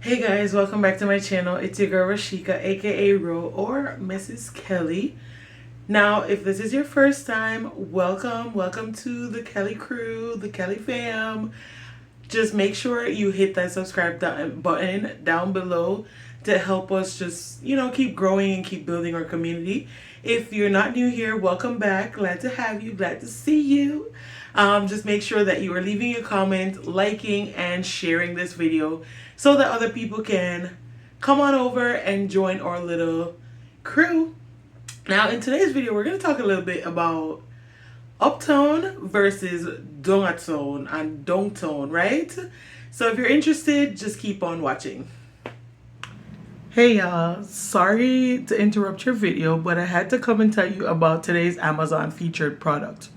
Hey guys, welcome back to my channel. It's your girl Rosheka, aka Ro or Mrs. Kelly. Now, if this is your first time, welcome to the Kelly crew, the Kelly fam. Just make sure you hit that subscribe button down below to help us just, keep growing and keep building our community. If you're not new here, welcome back. Glad to have you, glad to see you. Just make sure that you are leaving a comment, liking, and sharing this video so that other people can come on over and join our little crew. Now, in today's video, we're going to talk a little bit about Uptown versus Downtown and Downtown, right? So if you're interested, just keep on watching. Hey y'all, sorry to interrupt your video, but I had to come and tell you about today's Amazon featured product.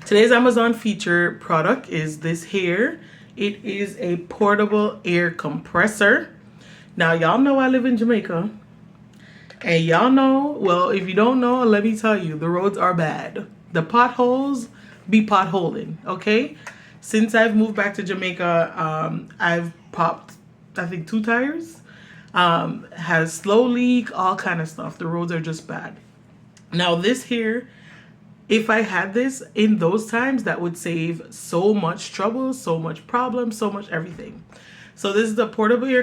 Today's Amazon featured product is this here. It is a portable air compressor. Now y'all know I live in Jamaica. And y'all know, well, if you don't know, let me tell you, the roads are bad. The potholes be potholing, okay? Since I've moved back to Jamaica, I've popped, I think, 2 tires. Has slow leak, all kind of stuff. The roads are just bad. Now this here, if I had this in those times, that would save so much trouble, so much problem, so much everything. So this is the portable air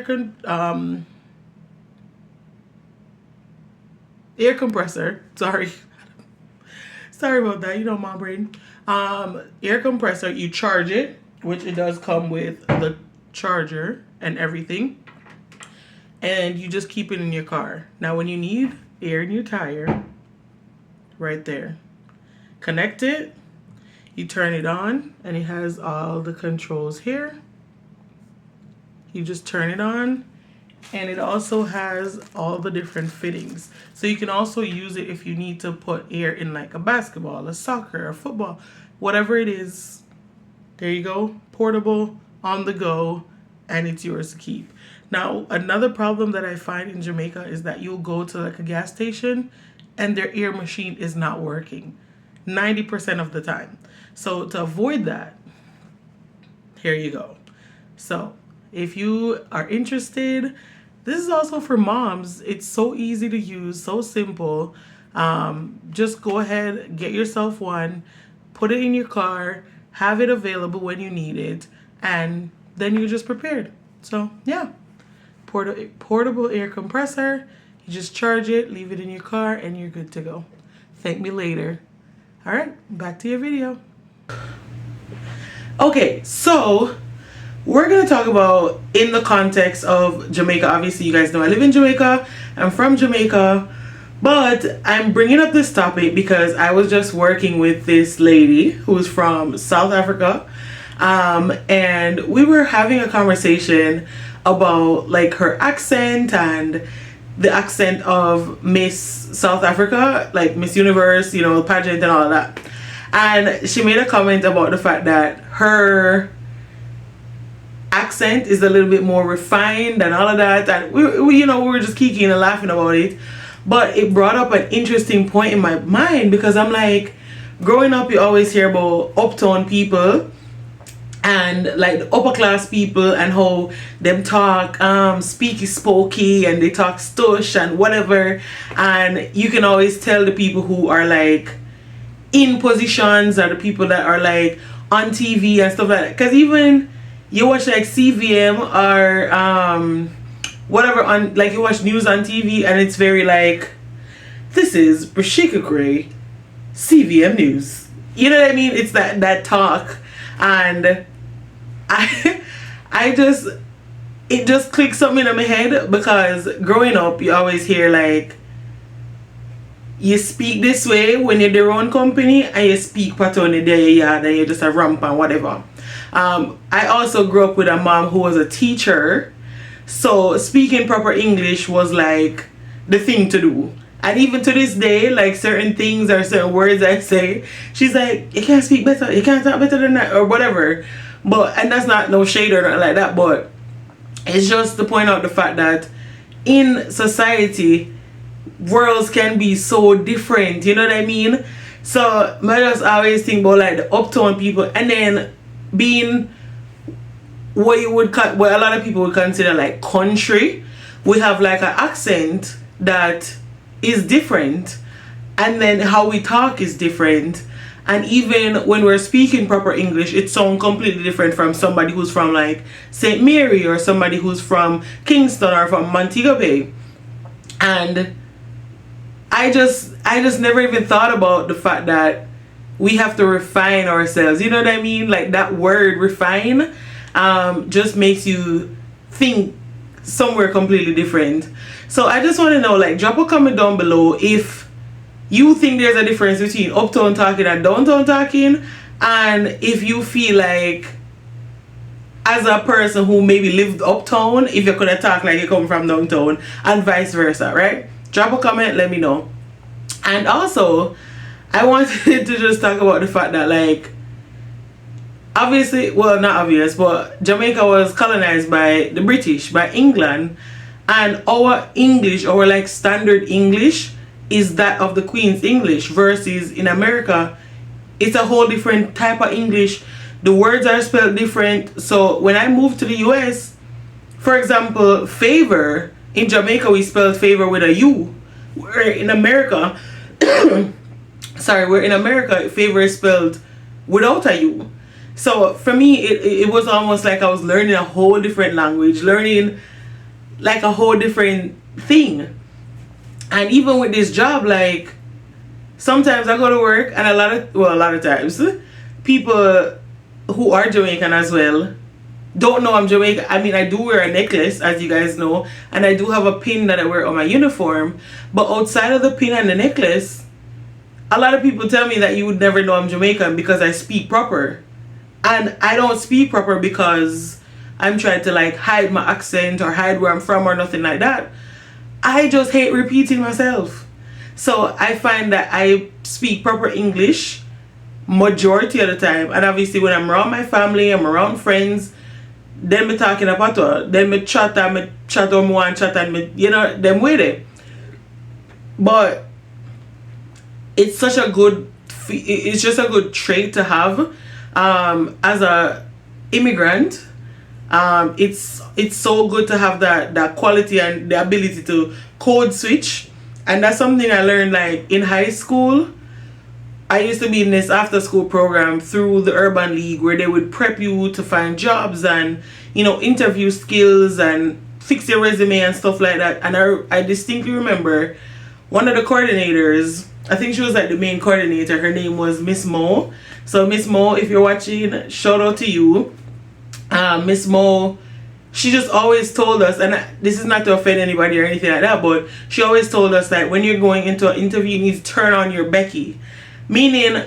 compressor. Sorry about that. You know, my brain. Air compressor. You charge it, which it does come with the charger and everything. And you just keep it in your car. Now, when you need air in your tire, right there, connect it, you turn it on, and it has all the controls here. You just turn it on, and it also has all the different fittings. So you can also use it if you need to put air in like a basketball, a soccer, a football, whatever it is. There you go, portable, on the go, and it's yours to keep. Now, another problem that I find in Jamaica is that you'll go to like a gas station and their air machine is not working 90% of the time. So to avoid that, here you go. So if you are interested, this is also for moms. It's so easy to use, so simple. Just go ahead, get yourself one, put it in your car, have it available when you need it, and then you're just prepared. So yeah. Portable air compressor. You just charge it, leave it in your car, and you're good to go. Thank me later. All right, back to your video. Okay, so we're going to talk about in the context of Jamaica. Obviously, you guys know I live in Jamaica. I'm from Jamaica. But I'm bringing up this topic because I was just working with this lady who's from South Africa. And we were having a conversation about like her accent and the accent of Miss South Africa, like Miss Universe, pageant and all of that. And she made a comment about the fact that her accent is a little bit more refined and all of that. And we were just kikiing and laughing about it. But it brought up an interesting point in my mind because I'm like, growing up, you always hear about uptown people and like the upper class people and how them talk speaky spokey and they talk stush and whatever, and you can always tell the people who are like in positions are the people that are like on TV and stuff like that, because even you watch like CVM or whatever on, like, you watch news on TV and it's very like, this is Rosheka Gray, CVM News, you know what I mean? It's that talk. And it just clicked something in my head because growing up, you always hear like, you speak this way when you're their own company and you speak patoni there yard and you're just a ramp and whatever. I also grew up with a mom who was a teacher, so speaking proper English was like the thing to do. And even to this day, like certain things or certain words I say, she's like, you can't speak better, you can't talk better than that, or whatever. And that's not no shade or nothing like that, but it's just to point out the fact that in society, worlds can be so different, you know what I mean? So I just always think about like the uptown people, and then being what you would what a lot of people would consider like country, we have like an accent that is different, and then how we talk is different, and even when we're speaking proper English, it sounds completely different from somebody who's from like St. Mary, or somebody who's from Kingston or from Montego Bay. And I just never even thought about the fact that we have to refine ourselves. You know what I mean? Like that word refine just makes you think somewhere completely different. So I just want to know, like, drop a comment down below if you think there's a difference between uptown talking and downtown talking, and if you feel like, as a person who maybe lived uptown, if you could have talked like you come from downtown, and vice versa, right? Drop a comment, let me know. And also, I wanted to just talk about the fact that, like, obviously, well, not obvious, but Jamaica was colonized by the British, by England, and our English, our like standard English, is that of the Queen's English, versus in America, it's a whole different type of English. The words are spelled different. So when I moved to the US, for example, favor, in Jamaica we spelled favor with a U, where in America, where in America favor is spelled without a U. So for me, it was almost like I was learning a whole different language, learning like a whole different thing. And even with this job, like, sometimes I go to work and a lot of times people who are Jamaican as well don't know I'm Jamaican. I mean, I do wear a necklace, as you guys know, and I do have a pin that I wear on my uniform, but outside of the pin and the necklace, a lot of people tell me that you would never know I'm Jamaican because I speak proper. And I don't speak proper because I'm trying to like hide my accent or hide where I'm from or nothing like that. I just hate repeating myself. So I find that I speak proper English majority of the time. And obviously when I'm around my family, I'm around friends, then me talking about it. Then me chat and me chat on one chat and me, you know, them with it. But it's such a good, it's just a good trait to have as a immigrant. It's so good to have that quality and the ability to code switch. And that's something I learned like in high school. I used to be in this after school program through the Urban League, where they would prep you to find jobs and, you know, interview skills and fix your resume and stuff like that. And I distinctly remember one of the coordinators, I think she was like the main coordinator, her name was Miss Mo. So Miss Mo, if you're watching, shout out to you. Miss Mo, she just always told us, and this is not to offend anybody or anything like that, but she always told us that when you're going into an interview, you need to turn on your Becky. Meaning,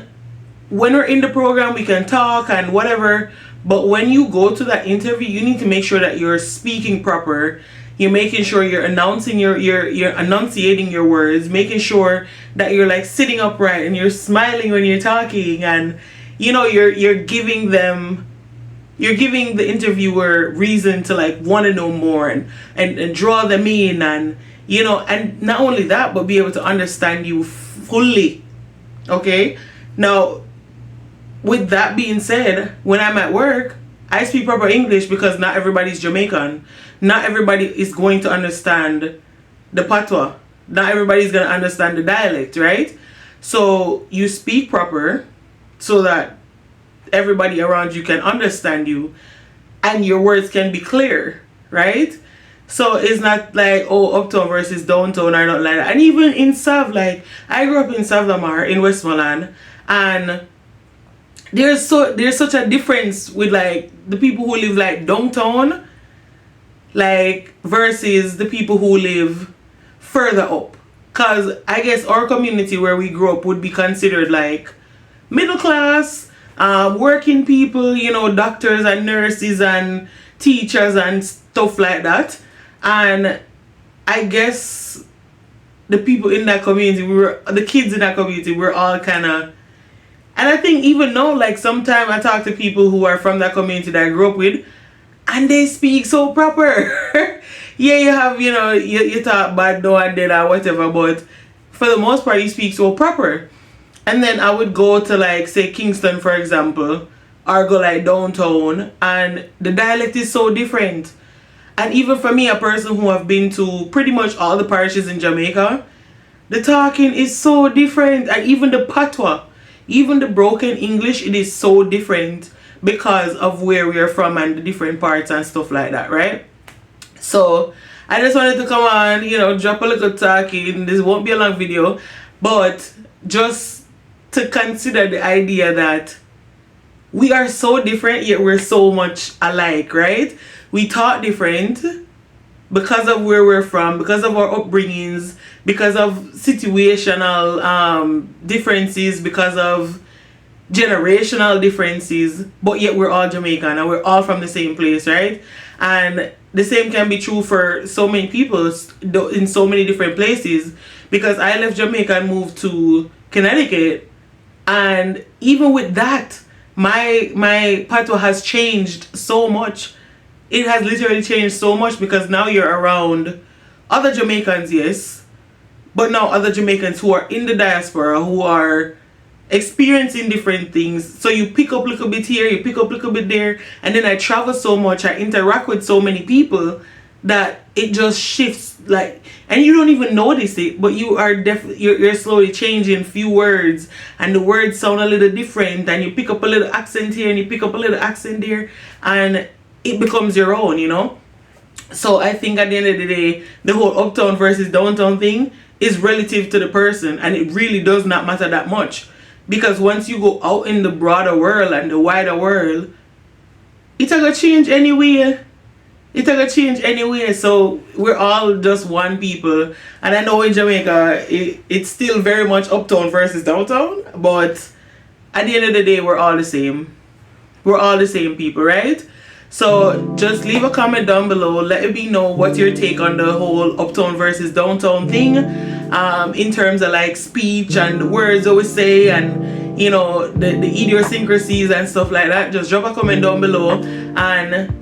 when we're in the program, we can talk and whatever, but when you go to that interview, you need to make sure that you're speaking proper. You're making sure you're announcing you're enunciating your words, making sure that you're like sitting upright and you're smiling when you're talking, and you know you're giving the interviewer reason to like want to know more and draw them in, and you know, and not only that, but be able to understand you fully. Okay, now with that being said, when I'm at work, I speak proper English because not everybody's Jamaican. Not everybody is going to understand the patois. Not everybody's going to understand the dialect, right? So you speak proper so that everybody around you can understand you and your words can be clear, right? So it's not like, oh, uptown versus downtown or not like that. And even in Sav, like, I grew up in Sav Lamar in Westmoreland, and there's such a difference with like the people who live like downtown, like, versus the people who live further up. Cause I guess our community where we grew up would be considered like middle class, working people, you know, doctors and nurses and teachers and stuff like that. And I guess the people in that community, the kids in that community, we're all kind of, and I think even now, like, sometimes I talk to people who are from that community that I grew up with, and they speak so proper. Yeah, you have, you know, you talk bad now and then or whatever, but for the most part, you speak so proper. And then I would go to, like, say, Kingston, for example, or go like downtown, and the dialect is so different. And even for me, a person who have been to pretty much all the parishes in Jamaica, the talking is so different. And even the patois, even the broken English, it is so different because of where we are from and the different parts and stuff like that, right? So I just wanted to come on, drop a little talking. This won't be a long video, but just to consider the idea that we are so different, yet we're so much alike, right? We talk different because of where we're from, because of our upbringings, because of situational differences, because of generational differences, but yet we're all Jamaican and we're all from the same place, right? And the same can be true for so many people in so many different places, because I left Jamaica and moved to Connecticut, and even with that, my patois has changed so much. It has literally changed so much, because now you're around other Jamaicans, yes, but now other Jamaicans who are in the diaspora, who are experiencing different things. So you pick up a little bit here, you pick up a little bit there, and then I travel so much, I interact with so many people that it just shifts, like, and you don't even notice it, but you are you're slowly changing few words, and the words sound a little different, and you pick up a little accent here and you pick up a little accent there, and it becomes your own, So I think at the end of the day, the whole uptown versus downtown thing is relative to the person, and it really does not matter that much, because once you go out in the broader world and the wider world, it's gonna change anyway. It's gonna change anyway. So we're all just one people, and I know in Jamaica it's still very much uptown versus downtown, but at the end of the day, we're all the same. We're all the same people, right? So just leave a comment down below. Let me know what's your take on the whole uptown versus downtown thing, in terms of like speech and the words that we say, and the idiosyncrasies and stuff like that. Just drop a comment down below, and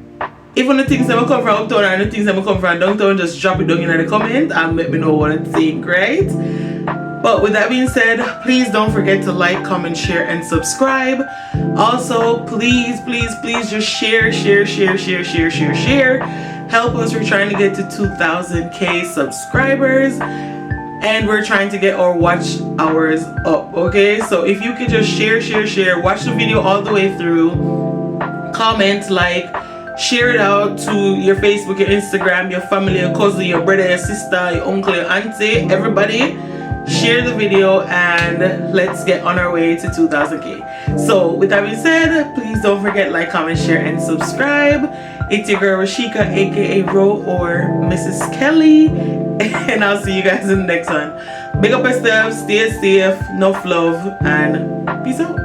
even the things that will come from uptown and the things that will come from downtown, just drop it down in the comment and let me know what you think, right? But with that being said, please don't forget to like, comment, share, and subscribe. Also, please just share. Help us. We're trying to get to 2,000k subscribers, and we're trying to get our watch hours up, okay? So if you could just share, watch the video all the way through, comment, like, share it out to your Facebook, your Instagram, your family, your cousin, your brother, your sister, your uncle, your auntie, everybody. Share the video, and let's get on our way to 2,000k. So with that being said, please don't forget, like, comment, share, and subscribe. It's your girl Rosheka, aka Ro, or Mrs. Kelly, and I'll see you guys in the next one. Big up yourself, stay safe, enough love, and peace out.